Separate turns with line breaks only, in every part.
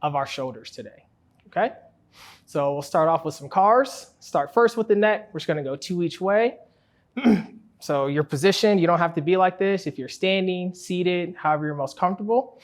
of our shoulders today, okay? So we'll start off with some cars. Start first with the neck. We're just gonna go 2 each way. So your position, you don't have to be like this if you're standing, seated, however you're most comfortable,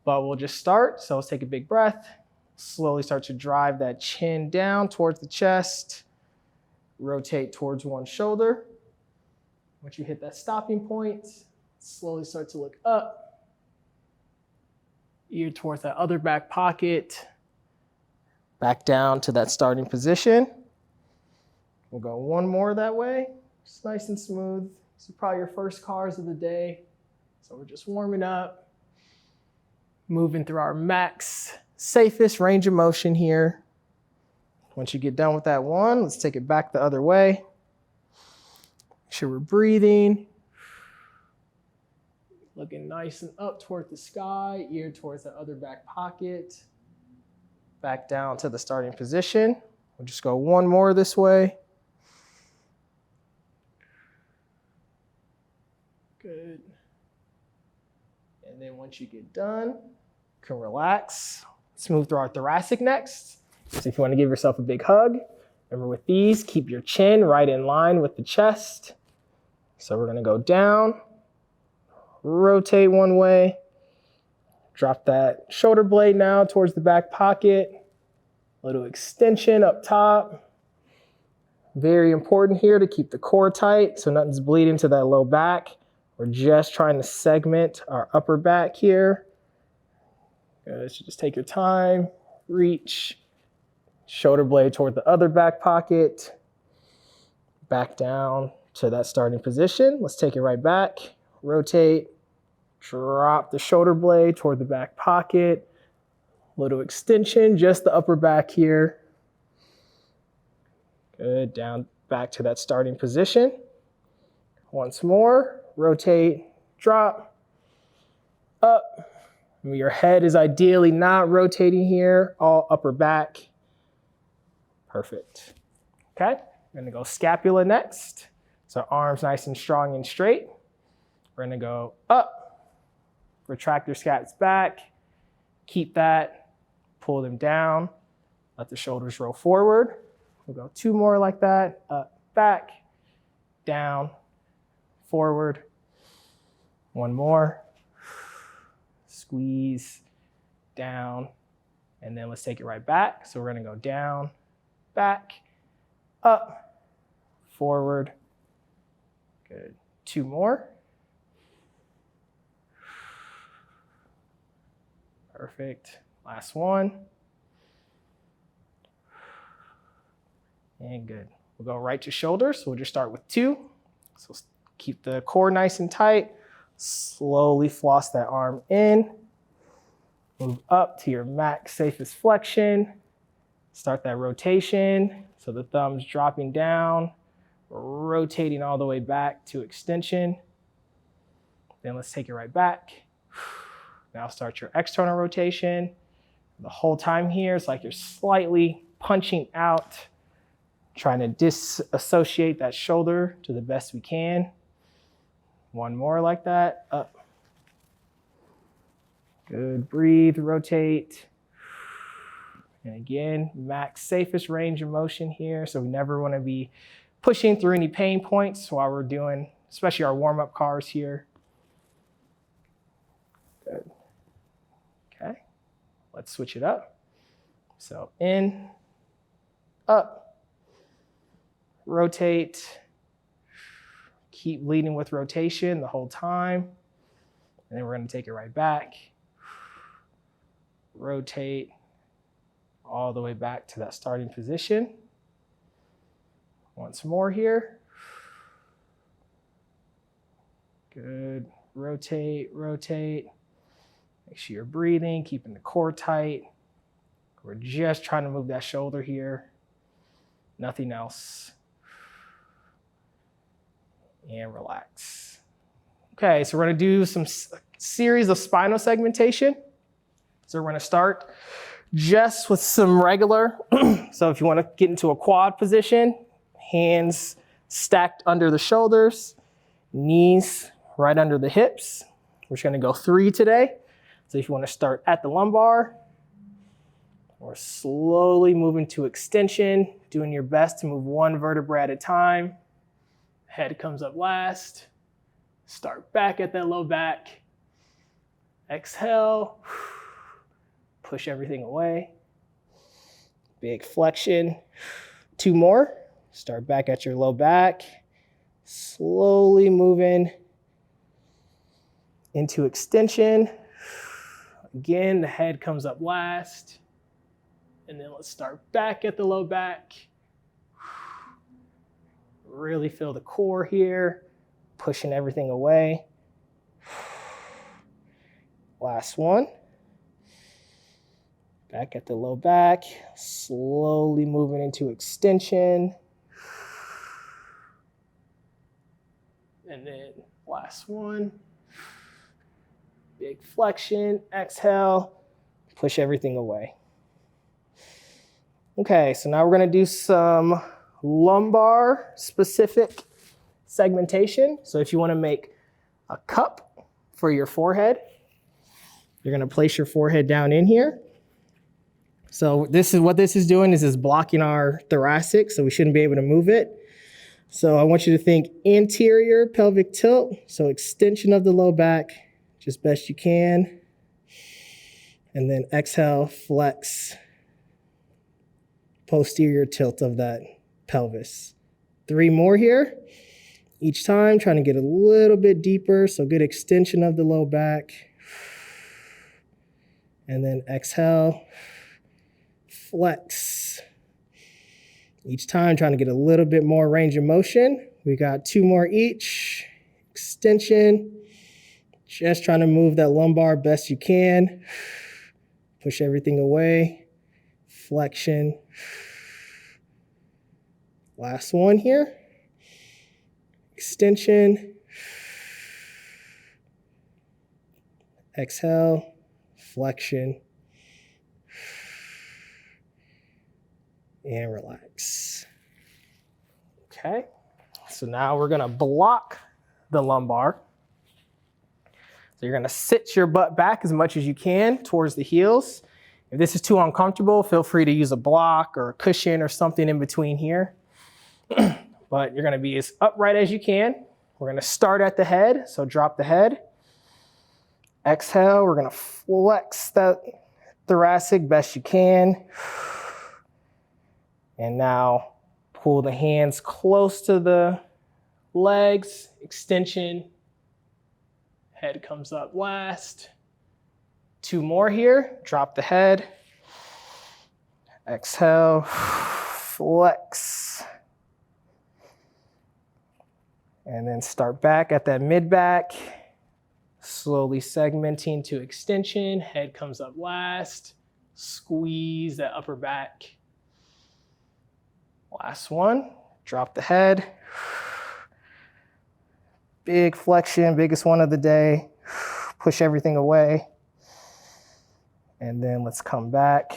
but we'll just start. So let's take a big breath. Slowly start to drive that chin down towards the chest. Rotate towards one shoulder. Once you hit that stopping point, slowly start to look up. Ear towards that other back pocket. Back down to that starting position. We'll go one more that way. Just nice and smooth. This is probably your first cars of the day. So we're just warming up. Moving through our max, safest range of motion here. Once you get done with that one, let's take it back the other way. Make sure we're breathing. Looking nice and up toward the sky, ear towards the other back pocket. Back down to the starting position. We'll just go one more this way. Good. And then once you get done, you can relax. Let's move through our thoracic next. So if you want to give yourself a big hug, remember with these, keep your chin right in line with the chest. So we're gonna go down, rotate one way, drop that shoulder blade now towards the back pocket, little extension up top. Very important here to keep the core tight so nothing's bleeding to that low back. We're just trying to segment our upper back here. Good, so just take your time, reach, shoulder blade toward the other back pocket, back down to that starting position. Let's take it right back, rotate, drop the shoulder blade toward the back pocket, little extension, just the upper back here. Good, down back to that starting position. Once more, rotate, drop, up. Your head is ideally not rotating here, all upper back. Perfect. Okay, we're gonna go scapula next. So arms nice and strong and straight. We're gonna go up, retract your scaps back, keep that, pull them down, let the shoulders roll forward. We'll go 2 more like that, up, back, down, forward. One more, squeeze, down, and then let's take it right back. So we're gonna go down, back, up, forward. Good, 2 more. Perfect, last one. And good, we'll go right to shoulders. So we'll just start with 2. So keep the core nice and tight. Slowly floss that arm in. Move up to your max safest flexion. Start that rotation. So the thumb's dropping down, rotating all the way back to extension. Then let's take it right back. Now start your external rotation. The whole time here, it's like you're slightly punching out, trying to disassociate that shoulder to the best we can. One more like that, up. Good, breathe, rotate. And again, max safest range of motion here. So we never wanna be pushing through any pain points while we're doing, especially our warm-up cars here. Good, okay, let's switch it up. So in, up, rotate, keep leading with rotation the whole time. And then we're gonna take it right back. Rotate all the way back to that starting position. Once more here. Good, rotate, rotate. Make sure you're breathing, keeping the core tight. We're just trying to move that shoulder here. Nothing else. And relax. Okay, so we're gonna do some series of spinal segmentation. So we're gonna start just with some regular. So if you wanna get into a quad position, hands stacked under the shoulders, knees right under the hips. We're just gonna go 3 today. So if you wanna start at the lumbar, We're slowly moving to extension, doing your best to move one vertebra at a time. Head comes up last. Start back at that low back. Exhale. Push everything away. Big flexion. 2 more. Start back at your low back. Slowly moving into extension. Again, the head comes up last. And then let's start back at the low back. Really feel the core here, pushing everything away. Last one. Back at the low back, slowly moving into extension. And then last one. Big flexion, exhale, push everything away. Okay, so now we're gonna do some lumbar specific segmentation. So if you wanna make a cup for your forehead, you're gonna place your forehead down in here. So this is what this is doing is blocking our thoracic, so we shouldn't be able to move it. So I want you to think anterior pelvic tilt, so extension of the low back, just best you can. And then exhale, flex, posterior tilt of that pelvis. 3 more here. Each time, trying to get a little bit deeper, so good extension of the low back. And then exhale, flex. Each time, trying to get a little bit more range of motion. We got 2 more each. Extension. Just trying to move that lumbar best you can. Push everything away. Flexion. Last one here. Extension. Exhale. Flexion. And relax. Okay, so now we're gonna block the lumbar. So you're gonna sit your butt back as much as you can towards the heels. If this is too uncomfortable, feel free to use a block or a cushion or something in between here. But you're gonna be as upright as you can. We're gonna start at the head, so drop the head. Exhale, we're gonna flex that thoracic best you can. And now pull the hands close to the legs, extension. Head comes up last. 2 more here, drop the head. Exhale, flex. And then start back at that mid-back. Slowly segmenting to extension, head comes up last. Squeeze that upper back. Last one, drop the head. Big flexion, biggest one of the day. Push everything away. And then let's come back.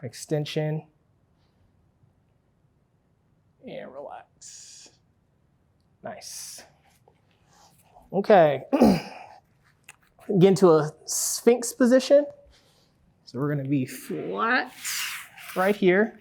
Extension. And relax. Nice. Okay. Get into a Sphinx position. So we're gonna be flat right here.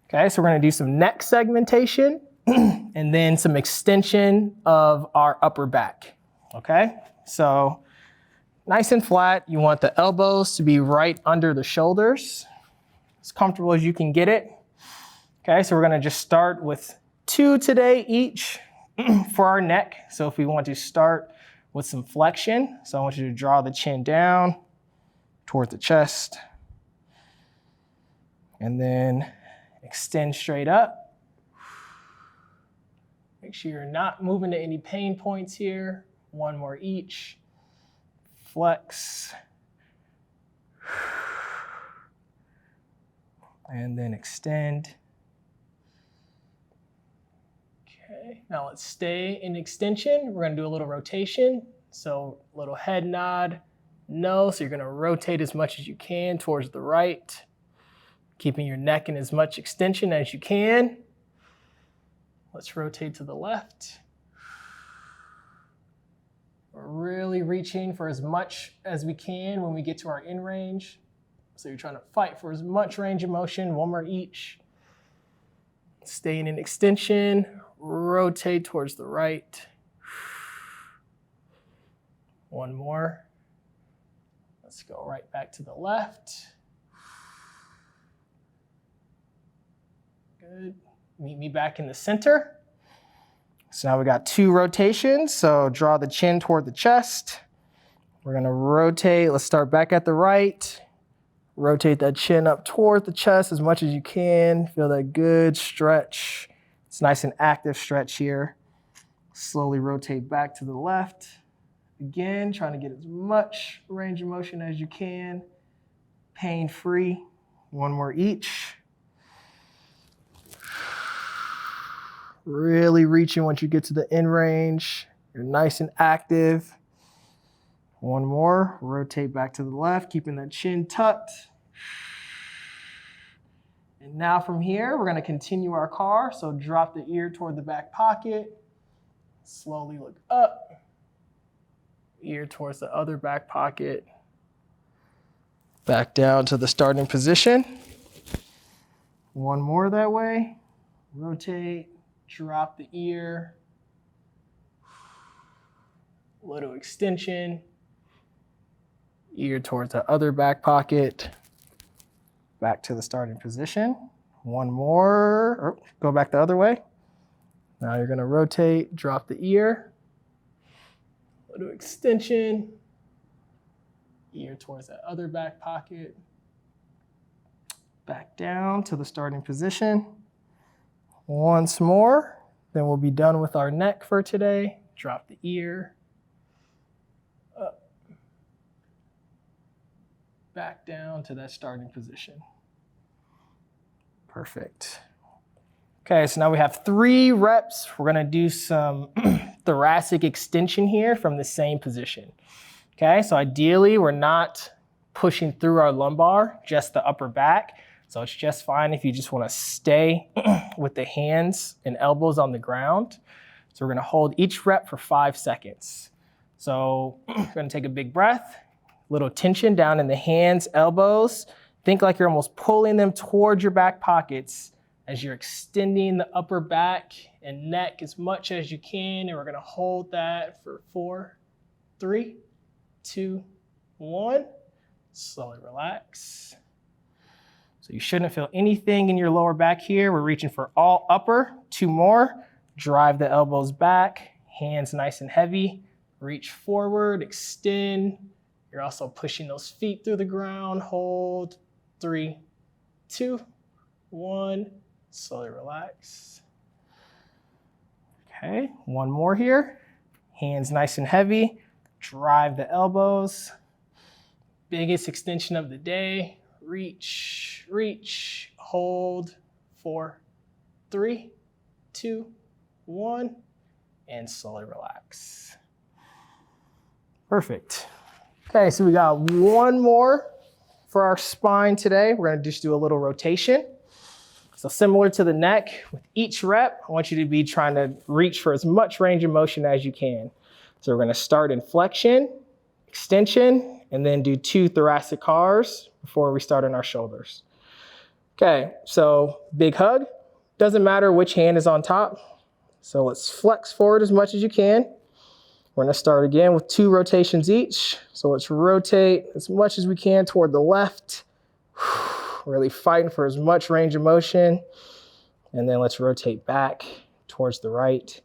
Okay, so we're gonna do some neck segmentation and then some extension of our upper back, okay? So nice and flat, you want the elbows to be right under the shoulders, as comfortable as you can get it. Okay, so we're gonna just start with 2 today each for our neck. So if we want to start with some flexion, so I want you to draw the chin down toward the chest, and then extend straight up. Make sure you're not moving to any pain points here. 1 more each. Flex. And then extend. Okay, now let's stay in extension. We're gonna do a little rotation. So little head nod, no. So you're gonna rotate as much as you can towards the right, keeping your neck in as much extension as you can. Let's rotate to the left. We're really reaching for as much as we can when we get to our in range. So you're trying to fight for as much range of motion, one more each. Staying in extension, rotate towards the right. One more. Let's go right back to the left. Good. Meet me back in the center. So now we got 2 rotations. So draw the chin toward the chest. We're gonna rotate. Let's start back at the right. Rotate that chin up toward the chest as much as you can. Feel that good stretch. It's nice and active stretch here. Slowly rotate back to the left. Again, trying to get as much range of motion as you can. Pain-free. One more each. Really reaching once you get to the end range. You're nice and active. One more, rotate back to the left, keeping that chin tucked. And now from here, we're gonna continue our car. So drop the ear toward the back pocket. Slowly look up. Ear towards the other back pocket. Back down to the starting position. One more that way. Rotate, drop the ear. Little extension. Ear towards the other back pocket. Back to the starting position. One more. Go back the other way. Now you're gonna rotate, drop the ear. Little extension. Ear towards that other back pocket. Back down to the starting position. Once more, then we'll be done with our neck for today. Drop the ear. Up. Back down to that starting position. Perfect. Okay, so now we have 3 reps. We're gonna do some thoracic extension here from the same position. Okay, so ideally we're not pushing through our lumbar, just the upper back. So it's just fine if you just wanna stay with the hands and elbows on the ground. So we're gonna hold each rep for 5 seconds. So we're gonna take a big breath, little tension down in the hands, elbows. Think like you're almost pulling them towards your back pockets as you're extending the upper back and neck as much as you can. And we're gonna hold that for 4, 3, 2, 1. Slowly relax. So you shouldn't feel anything in your lower back here. We're reaching for all upper. 2 more. Drive the elbows back, hands nice and heavy. Reach forward, extend. You're also pushing those feet through the ground. Hold. 3, 2, 1. Slowly relax. Okay, one more here. Hands nice and heavy. Drive the elbows. Biggest extension of the day. Reach, reach, hold. 4, 3, 2, 1. And slowly relax. Perfect. Okay, so we got one more for our spine today. We're gonna just do a little rotation. So similar to the neck, with each rep, I want you to be trying to reach for as much range of motion as you can. So we're gonna start in flexion, extension, and then do 2 thoracic cars before we start on our shoulders. Okay, so big hug. Doesn't matter which hand is on top. So let's flex forward as much as you can. We're gonna start again with 2 rotations each. So let's rotate as much as we can toward the left. Really fighting for as much range of motion. And then let's rotate back towards the right.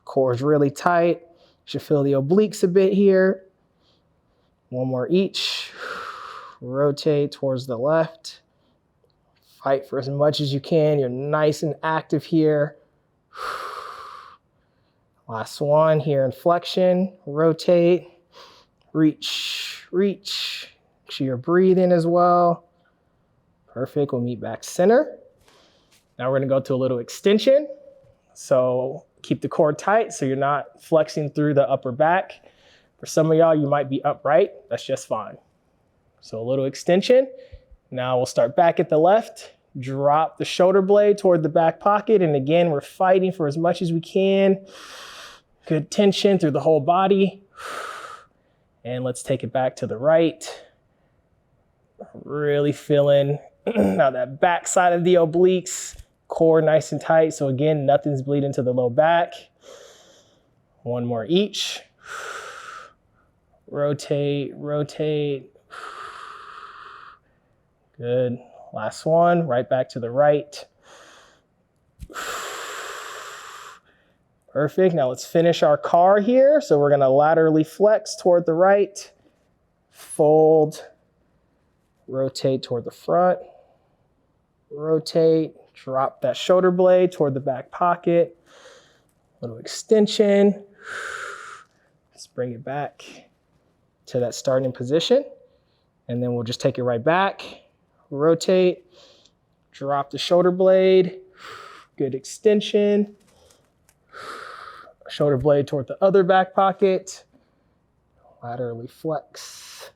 Core is really tight. You should feel the obliques a bit here. One more each. Rotate towards the left. Fight for as much as you can. You're nice and active here. Last one here in flexion. Rotate, reach, reach. Make sure you're breathing as well. Perfect, we'll meet back center. Now we're gonna go to a little extension. So keep the core tight so you're not flexing through the upper back. For some of y'all, you might be upright. That's just fine. So a little extension. Now we'll start back at the left. Drop the shoulder blade toward the back pocket. And again, we're fighting for as much as we can. Good tension through the whole body. And let's take it back to the right. Really feeling now that back side of the obliques, core nice and tight. So again, nothing's bleeding to the low back. One more each. Rotate, rotate. Good. Last one, right back to the right. Perfect. Now let's finish our car here. So we're going to laterally flex toward the right, fold, rotate toward the front, rotate, drop that shoulder blade toward the back pocket, little extension. Let's bring it back to that starting position. And then we'll just take it right back, rotate, drop the shoulder blade, good extension. Shoulder blade toward the other back pocket, laterally flex.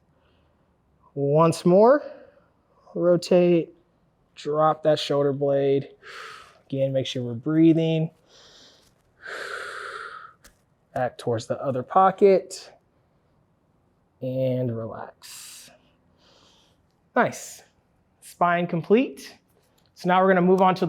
Once more, rotate, drop that shoulder blade. Again, make sure we're breathing. Back towards the other pocket and relax. Nice. Spine complete. So now we're going to move on to